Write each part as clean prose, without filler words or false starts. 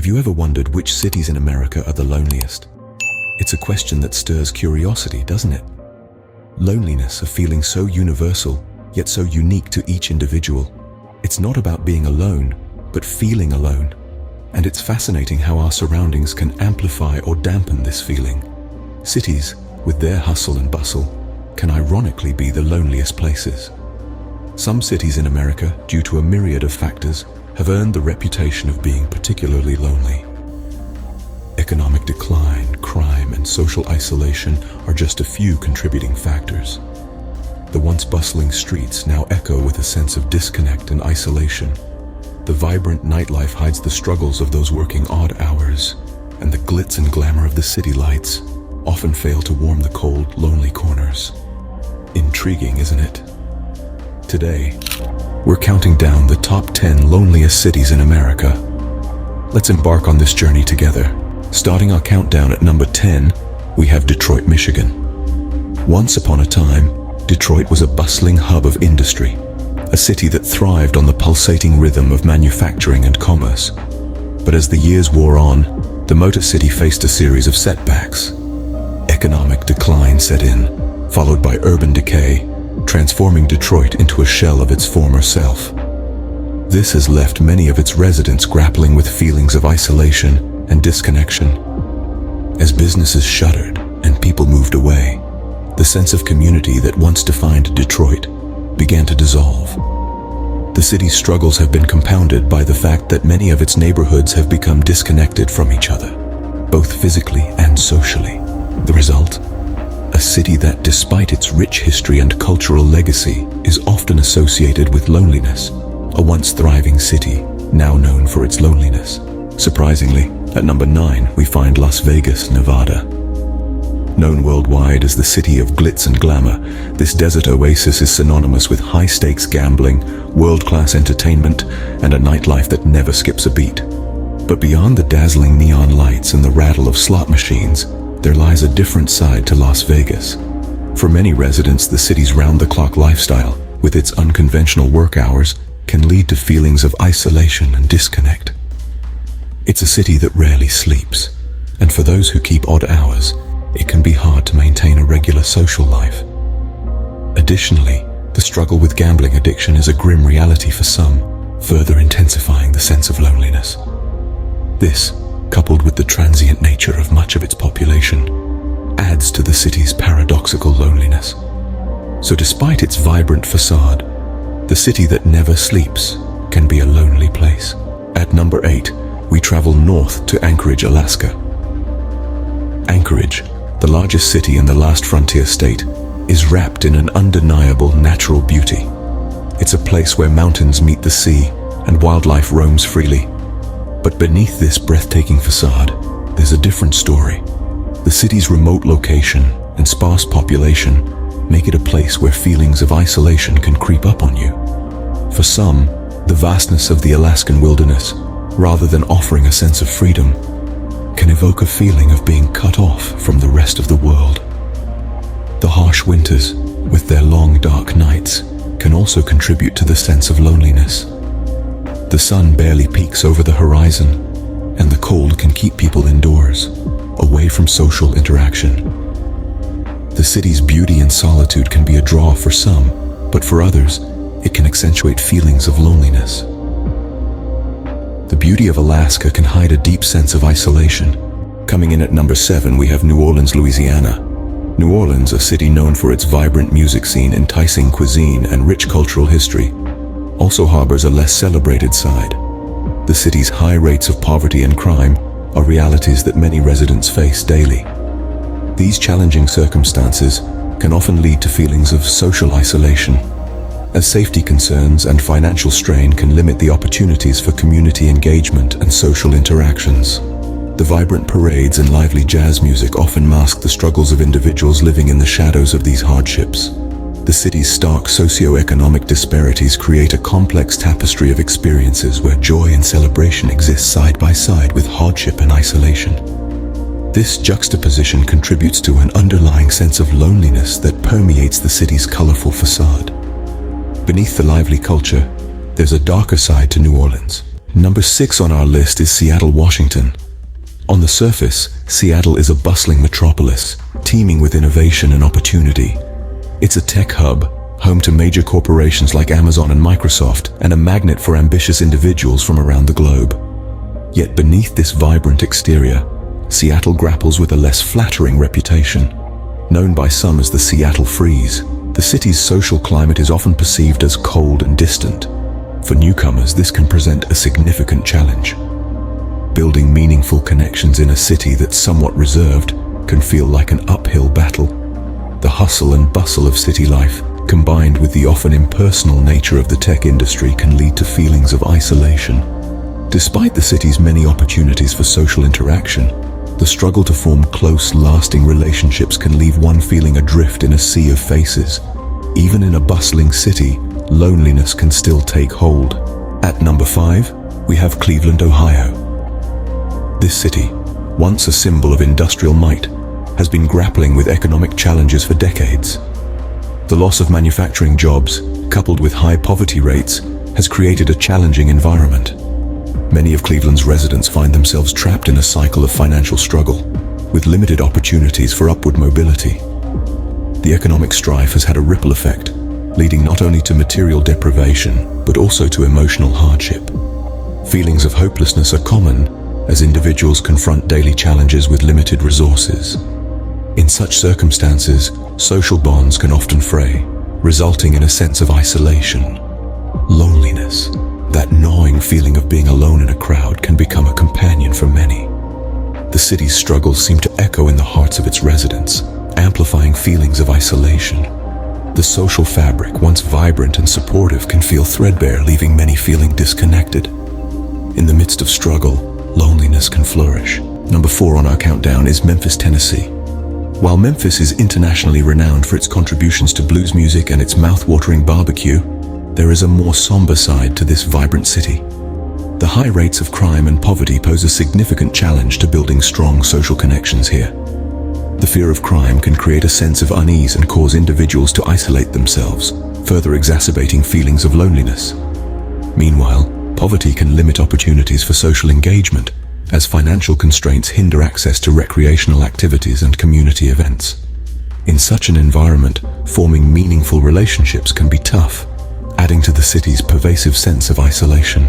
Have you ever wondered which cities in America are the loneliest? It's a question that stirs curiosity, doesn't it? Loneliness, a feeling so universal, yet so unique to each individual. It's not about being alone, but feeling alone. And it's fascinating how our surroundings can amplify or dampen this feeling. Cities, with their hustle and bustle, can ironically be the loneliest places. Some cities in America, due to a myriad of factors, have earned the reputation of being particularly lonely. Economic decline, crime, and social isolation are just a few contributing factors. The once bustling streets now echo with a sense of disconnect and isolation. The vibrant nightlife hides the struggles of those working odd hours, and the glitz and glamour of the city lights often fail to warm the cold, lonely corners. Intriguing, isn't it? Today, we're counting down the top 10 loneliest cities in America. Let's embark on this journey together. Starting our countdown at number 10, we have Detroit, Michigan. Once upon a time, Detroit was a bustling hub of industry, a city that thrived on the pulsating rhythm of manufacturing and commerce. But as the years wore on, the Motor City faced a series of setbacks. Economic decline set in, followed by urban decay, transforming Detroit into a shell of its former self. This has left many of its residents grappling with feelings of isolation and disconnection. As businesses shuttered and people moved away, the sense of community that once defined Detroit began to dissolve. The city's struggles have been compounded by the fact that many of its neighborhoods have become disconnected from each other, both physically and socially. The result? A city that, despite its rich history and cultural legacy, is often associated with loneliness. A once thriving city, now known for its loneliness. Surprisingly, at number 9, we find Las Vegas, Nevada. Known worldwide as the city of glitz and glamour, this desert oasis is synonymous with high-stakes gambling, world-class entertainment, and a nightlife that never skips a beat. But beyond the dazzling neon lights and the rattle of slot machines, there lies a different side to Las Vegas. For many residents, the city's round-the-clock lifestyle, with its unconventional work hours, can lead to feelings of isolation and disconnect. It's a city that rarely sleeps, and for those who keep odd hours, it can be hard to maintain a regular social life. Additionally, the struggle with gambling addiction is a grim reality for some, further intensifying the sense of loneliness. This, coupled with the transient nature of much of its population, adds to the city's paradoxical loneliness. So despite its vibrant facade, the city that never sleeps can be a lonely place. At number 8, we travel north to Anchorage, Alaska. Anchorage, the largest city in the last frontier state, is wrapped in an undeniable natural beauty. It's a place where mountains meet the sea and wildlife roams freely. But beneath this breathtaking facade, there's a different story. The city's remote location and sparse population make it a place where feelings of isolation can creep up on you. For some, the vastness of the Alaskan wilderness, rather than offering a sense of freedom, can evoke a feeling of being cut off from the rest of the world. The harsh winters, with their long dark nights, can also contribute to the sense of loneliness. The sun barely peeks over the horizon, and the cold can keep people indoors, away from social interaction. The city's beauty and solitude can be a draw for some, but for others, it can accentuate feelings of loneliness. The beauty of Alaska can hide a deep sense of isolation. Coming in at number 7, we have New Orleans, Louisiana. New Orleans, a city known for its vibrant music scene, enticing cuisine, and rich cultural history, also harbors a less celebrated side. The city's high rates of poverty and crime are realities that many residents face daily. These challenging circumstances can often lead to feelings of social isolation, as safety concerns and financial strain can limit the opportunities for community engagement and social interactions. The vibrant parades and lively jazz music often mask the struggles of individuals living in the shadows of these hardships. The city's stark socio-economic disparities create a complex tapestry of experiences where joy and celebration exist side by side with hardship and isolation. This juxtaposition contributes to an underlying sense of loneliness that permeates the city's colorful facade. Beneath the lively culture, there's a darker side to New Orleans. Number 6 on our list is Seattle, Washington. On the surface, Seattle is a bustling metropolis, teeming with innovation and opportunity. It's a tech hub, home to major corporations like Amazon and Microsoft, and a magnet for ambitious individuals from around the globe. Yet beneath this vibrant exterior, Seattle grapples with a less flattering reputation. Known by some as the Seattle Freeze, the city's social climate is often perceived as cold and distant. For newcomers, this can present a significant challenge. Building meaningful connections in a city that's somewhat reserved can feel like an uphill battle. The hustle and bustle of city life, combined with the often impersonal nature of the tech industry, can lead to feelings of isolation. Despite the city's many opportunities for social interaction, the struggle to form close, lasting relationships can leave one feeling adrift in a sea of faces. Even in a bustling city, loneliness can still take hold. At number 5, we have Cleveland, Ohio. This city, once a symbol of industrial might, has been grappling with economic challenges for decades. The loss of manufacturing jobs, coupled with high poverty rates, has created a challenging environment. Many of Cleveland's residents find themselves trapped in a cycle of financial struggle, with limited opportunities for upward mobility. The economic strife has had a ripple effect, leading not only to material deprivation, but also to emotional hardship. Feelings of hopelessness are common as individuals confront daily challenges with limited resources. In such circumstances, social bonds can often fray, resulting in a sense of isolation. Loneliness, that gnawing feeling of being alone in a crowd, can become a companion for many. The city's struggles seem to echo in the hearts of its residents, amplifying feelings of isolation. The social fabric, once vibrant and supportive, can feel threadbare, leaving many feeling disconnected. In the midst of struggle, loneliness can flourish. Number 4 on our countdown is Memphis, Tennessee. While Memphis is internationally renowned for its contributions to blues music and its mouth-watering barbecue, there is a more somber side to this vibrant city. The high rates of crime and poverty pose a significant challenge to building strong social connections here. The fear of crime can create a sense of unease and cause individuals to isolate themselves, further exacerbating feelings of loneliness. Meanwhile, poverty can limit opportunities for social engagement, as financial constraints hinder access to recreational activities and community events. In such an environment, forming meaningful relationships can be tough, adding to the city's pervasive sense of isolation.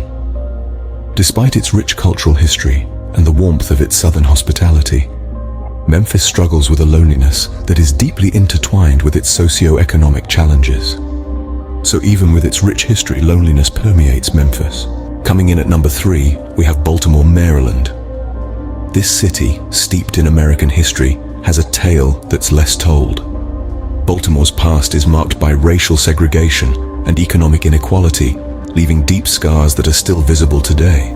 Despite its rich cultural history and the warmth of its southern hospitality, Memphis struggles with a loneliness that is deeply intertwined with its socio-economic challenges. So even with its rich history, loneliness permeates Memphis. Coming in at number 3, we have Baltimore, Maryland. This city, steeped in American history, has a tale that's less told. Baltimore's past is marked by racial segregation and economic inequality, leaving deep scars that are still visible today.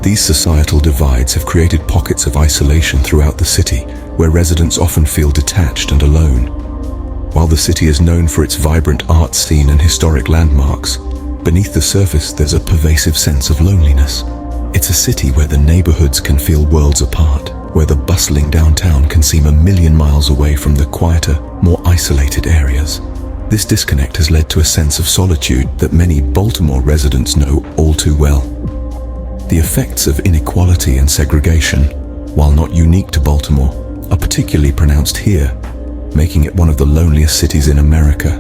These societal divides have created pockets of isolation throughout the city, where residents often feel detached and alone. While the city is known for its vibrant art scene and historic landmarks, beneath the surface there's a pervasive sense of loneliness. It's a city where the neighborhoods can feel worlds apart, where the bustling downtown can seem a million miles away from the quieter, more isolated areas. This disconnect has led to a sense of solitude that many Baltimore residents know all too well. The effects of inequality and segregation, while not unique to Baltimore, are particularly pronounced here, making it one of the loneliest cities in America.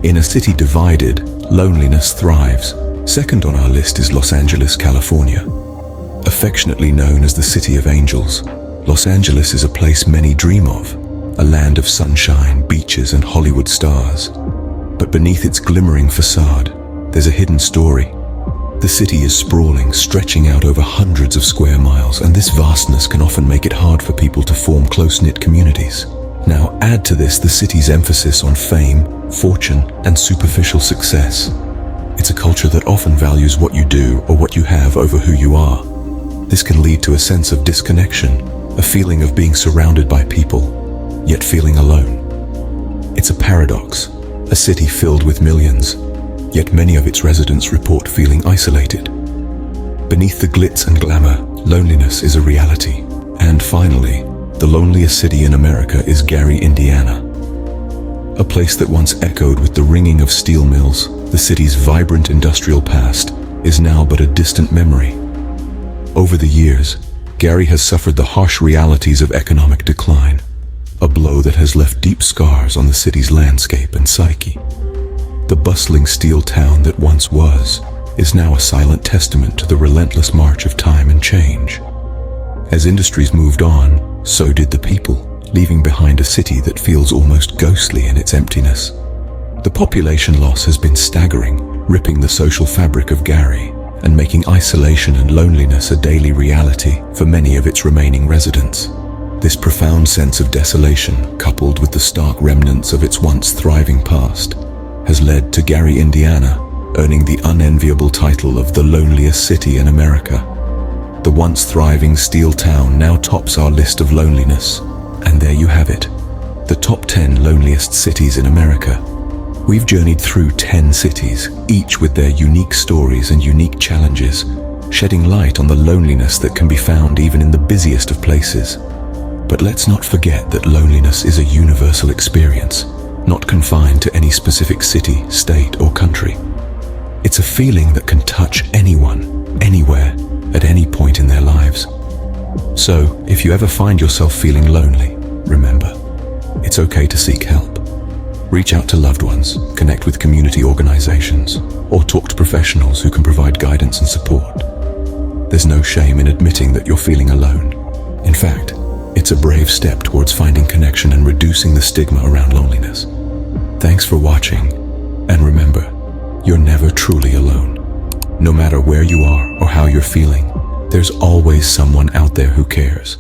In a city divided, loneliness thrives. Second on our list is Los Angeles, California. Affectionately known as the City of Angels, Los Angeles is a place many dream of, a land of sunshine, beaches, and Hollywood stars. But beneath its glimmering facade, there's a hidden story. The city is sprawling, stretching out over hundreds of square miles, and this vastness can often make it hard for people to form close-knit communities. Now, add to this the city's emphasis on fame, fortune, and superficial success. It's a culture that often values what you do or what you have over who you are. This can lead to a sense of disconnection, a feeling of being surrounded by people, yet feeling alone. It's a paradox, a city filled with millions, yet many of its residents report feeling isolated. Beneath the glitz and glamour, loneliness is a reality. And finally, the loneliest city in America is Gary, Indiana. A place that once echoed with the ringing of steel mills, the city's vibrant industrial past, is now but a distant memory. Over the years, Gary has suffered the harsh realities of economic decline, a blow that has left deep scars on the city's landscape and psyche. The bustling steel town that once was is now a silent testament to the relentless march of time and change. As industries moved on, so did the people, leaving behind a city that feels almost ghostly in its emptiness. The population loss has been staggering, ripping the social fabric of Gary and making isolation and loneliness a daily reality for many of its remaining residents. This profound sense of desolation, coupled with the stark remnants of its once thriving past, has led to Gary, Indiana, earning the unenviable title of the loneliest city in America. The once thriving steel town now tops our list of loneliness, and there you have it, the top 10 loneliest cities in America. We've journeyed through 10 cities, each with their unique stories and unique challenges, shedding light on the loneliness that can be found even in the busiest of places. But let's not forget that loneliness is a universal experience, not confined to any specific city, state, or country. It's a feeling that can touch anyone, anywhere, at any point in their lives. So, if you ever find yourself feeling lonely, remember, it's okay to seek help. Reach out to loved ones, connect with community organizations, or talk to professionals who can provide guidance and support. There's no shame in admitting that you're feeling alone. In fact, it's a brave step towards finding connection and reducing the stigma around loneliness. Thanks for watching, and remember, you're never truly alone. No matter where you are or how you're feeling, there's always someone out there who cares.